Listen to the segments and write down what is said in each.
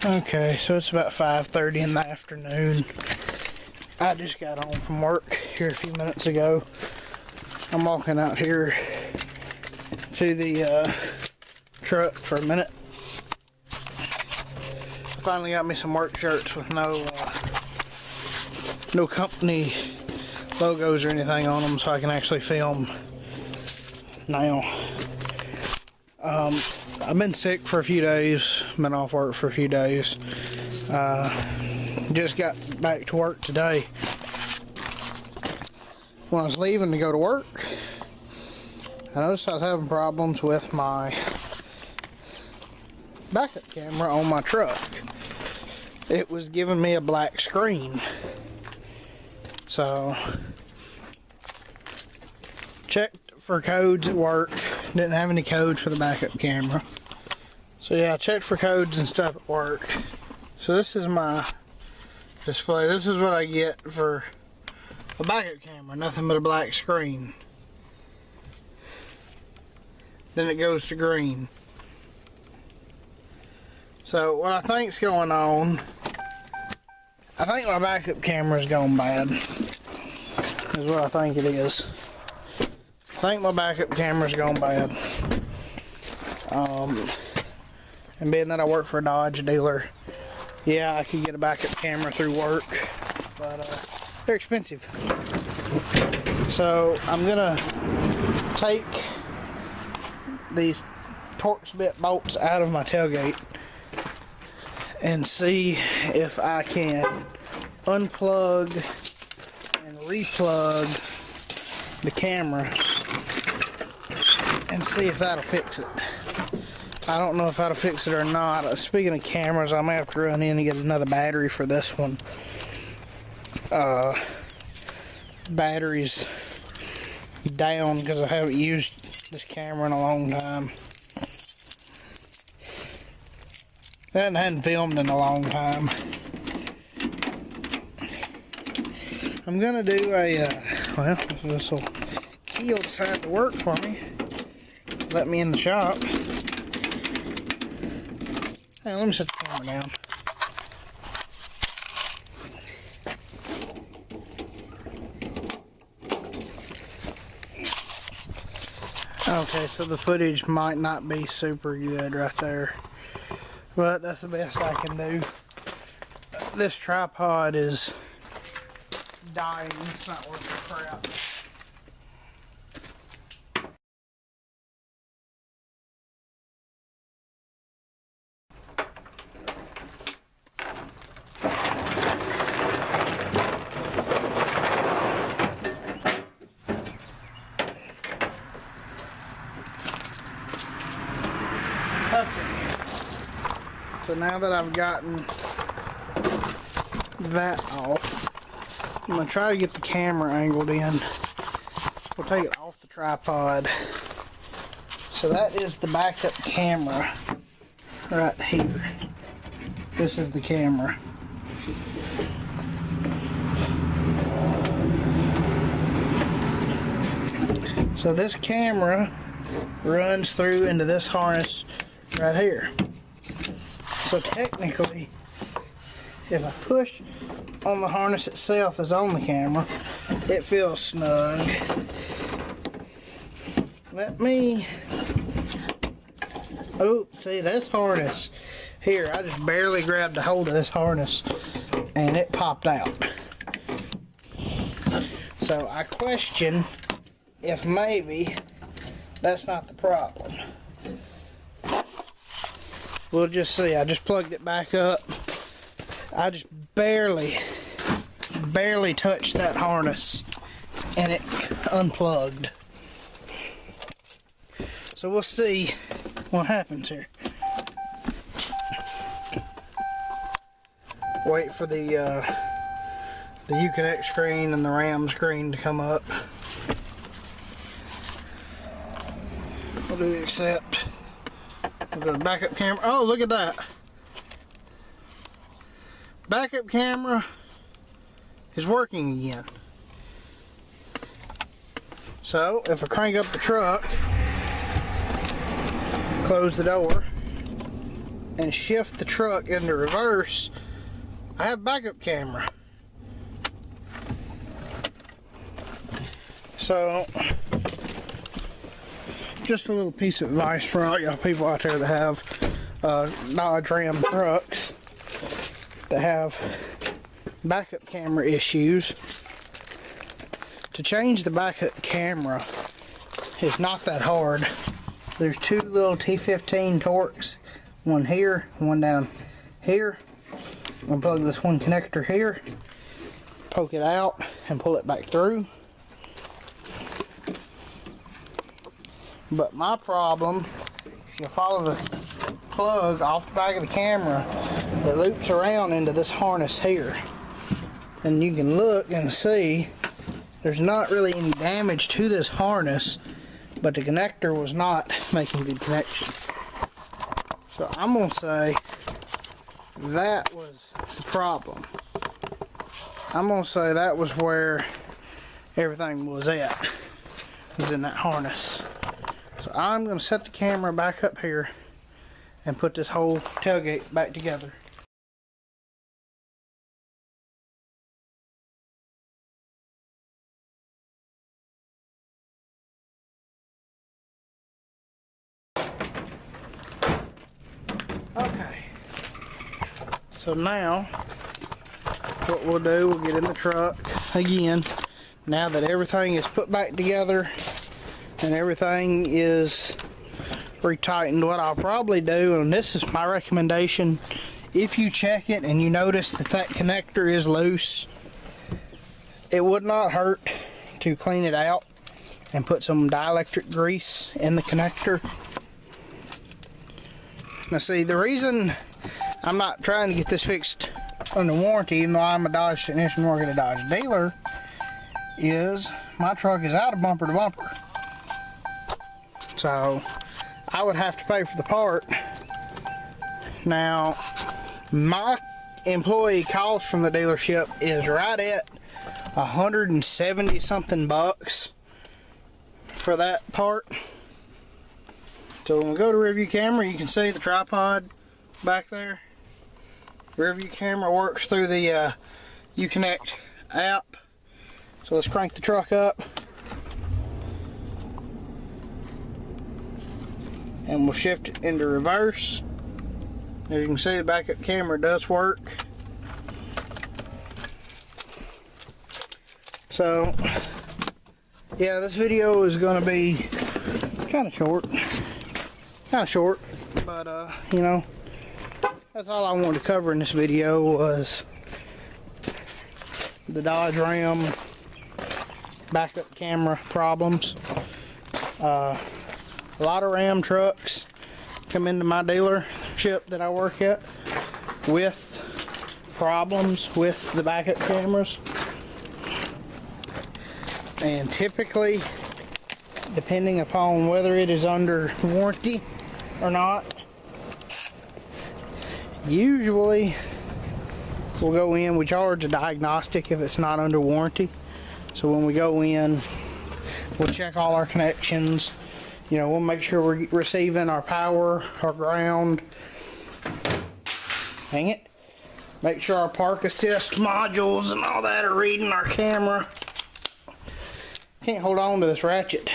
Okay, so it's about 5:30 in the afternoon. I just got home from work here a few minutes ago. I'm walking out here to the truck for a minute. I finally got me some work shirts with no company logos or anything on them, so I can actually film now. I've been sick for a few days, been off work for a few days. Just got back to work today. When I was leaving to go to work, I noticed I was having problems with my backup camera on my truck. It was giving me a black screen. So, checked for codes at work. Didn't have any codes for the backup camera. So yeah, I checked for codes and stuff at work. So this is my display. This is what I get for a backup camera. Nothing but a black screen. Then it goes to green. So what I think's going on, I think my backup camera's gone bad. Is what I think it is. I think my backup camera's gone bad. And being that I work for a Dodge dealer, yeah, I could get a backup camera through work, but they're expensive. So I'm gonna take these Torx bit bolts out of my tailgate and see if I can unplug and replug the camera and see if that'll fix it. I don't know if that'll fix it or not. Speaking of cameras, I may have to run in and get another battery for this one. Battery's down because I haven't used this camera in a long time. I hadn't filmed in a long time. I'm gonna do a, well, this will key will decide to work for me. Let me in the shop. Hey, let me set the camera down. Okay, so the footage might not be super good right there, but that's the best I can do. This tripod is dying. It's not worth the crap. So now that I've gotten that off, I'm going to try to get the camera angled in. We'll take it off the tripod. So that is the backup camera right here. This is the camera. So this camera runs through into this harness right here. So technically, if I push on the harness itself that's on the camera, it feels snug. Let me, oh, see this harness here, I just barely grabbed a hold of this harness and it popped out. So I question if maybe that's not the problem. We'll just see. I just plugged it back up. I just barely touched that harness and it unplugged. So we'll see what happens here. Wait for the Uconnect screen and the RAM screen to come up. We'll do the accept. We'll go to backup camera. Oh, look at that. Backup camera is working again. So, if I crank up the truck, close the door, and shift the truck into reverse, I have backup camera. So, just a little piece of advice for all y'all people out there that have Dodge Ram trucks that have backup camera issues. To change the backup camera is not that hard. There's two little T15 Torx, one here, one down here. Unplug this one connector here, poke it out, and pull it back through. But my problem, if you follow the plug off the back of the camera, it loops around into this harness here. And you can look and see there's not really any damage to this harness, but the connector was not making good connection. So I'm going to say that was the problem. I'm going to say that was where everything was at, was in that harness. So I'm going to set the camera back up here and put this whole tailgate back together. Okay. So now what we'll do, we'll get in the truck again. Now that everything is put back together and everything is retightened, what I'll probably do, and this is my recommendation, if you check it and you notice that that connector is loose, it would not hurt to clean it out and put some dielectric grease in the connector. Now see, the reason I'm not trying to get this fixed under warranty, even though I'm a Dodge technician working at a Dodge dealer, is my truck is out of bumper to bumper. So I would have to pay for the part. Now my employee cost from the dealership is right at 170 something bucks for that part. So when we go to rear view camera, you can see the tripod back there. Rear view camera works through the Uconnect app. So let's crank the truck up. And we'll shift it into reverse. As you can see, the backup camera does work. So, yeah, this video is going to be kind of short. But, you know, that's all I wanted to cover in this video was the Dodge Ram backup camera problems. A lot of Ram trucks come into my dealership that I work at with problems with the backup cameras, and typically, depending upon whether it is under warranty or not, usually we'll go in, we charge a diagnostic if it's not under warranty. So when we go in, we'll check all our connections. You know, we'll make sure we're receiving our power, our ground. Hang it. Make sure our park assist modules and all that are reading our camera. Can't hold on to this ratchet.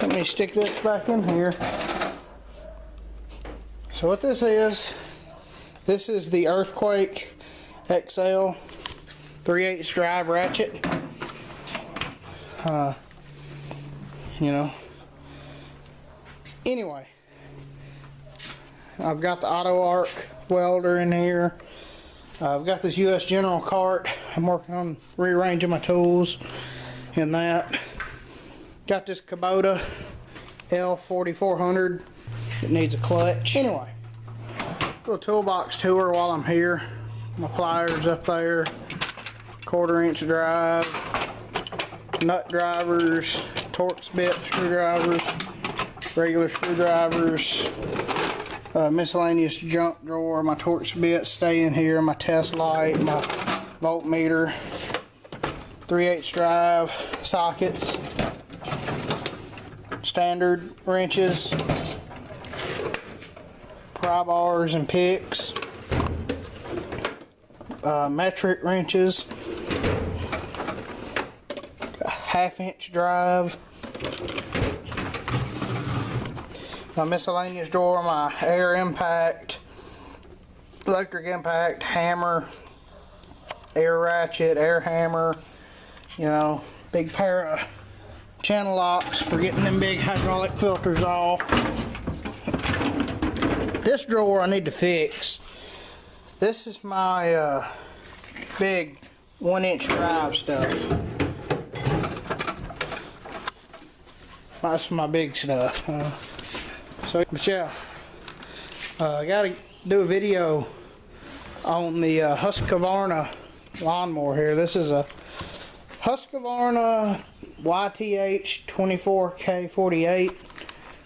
Let me stick this back in here. So what this is the Earthquake XL 3/8 drive ratchet. You know. Anyway, I've got the Auto Arc welder in here. I've got this US General cart. I'm working on rearranging my tools in that. Got this Kubota L4400. It needs a clutch. Anyway, little toolbox tour while I'm here. My pliers up there, 1/4-inch drive, nut drivers, Torx bit screwdrivers, regular screwdrivers, miscellaneous junk drawer. My Torx bits stay in here, my test light, my voltmeter, 3/8 drive sockets, standard wrenches, pry bars and picks, metric wrenches, a 1/2-inch drive, my miscellaneous drawer, my air impact, electric impact, hammer, air ratchet, air hammer, you know, big pair of channel locks for getting them big hydraulic filters off. This drawer I need to fix. This is my big 1-inch drive stuff. That's my big stuff. But yeah, I gotta do a video on the Husqvarna lawnmower here. This is a Husqvarna YTH 24K48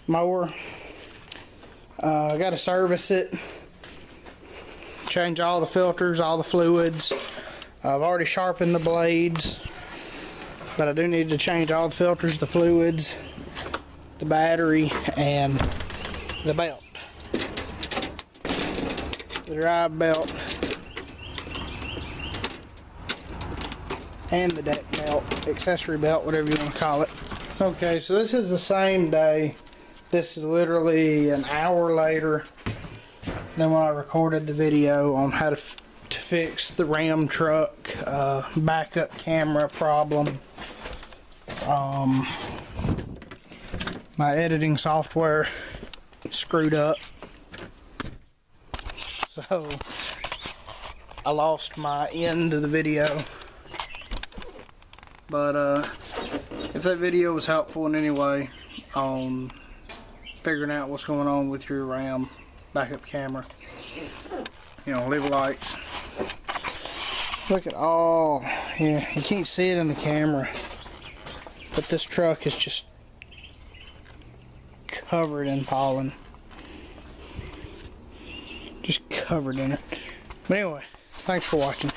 mower. I gotta service it, change all the filters, all the fluids. I've already sharpened the blades, but I do need to change all the filters, the fluids, the battery, and the belt, the drive belt, and the deck belt, accessory belt, whatever you want to call it. Okay, so this is the same day. This is literally an hour later than when I recorded the video on how to fix the Ram truck backup camera problem. My editing software screwed up, so I lost my end of the video. But if that video was helpful in any way on figuring out what's going on with your Ram backup camera, you know, leave a like. Look at all, yeah, you can't see it in the camera, but this truck is just covered in pollen. Just covered in it. But anyway, thanks for watching.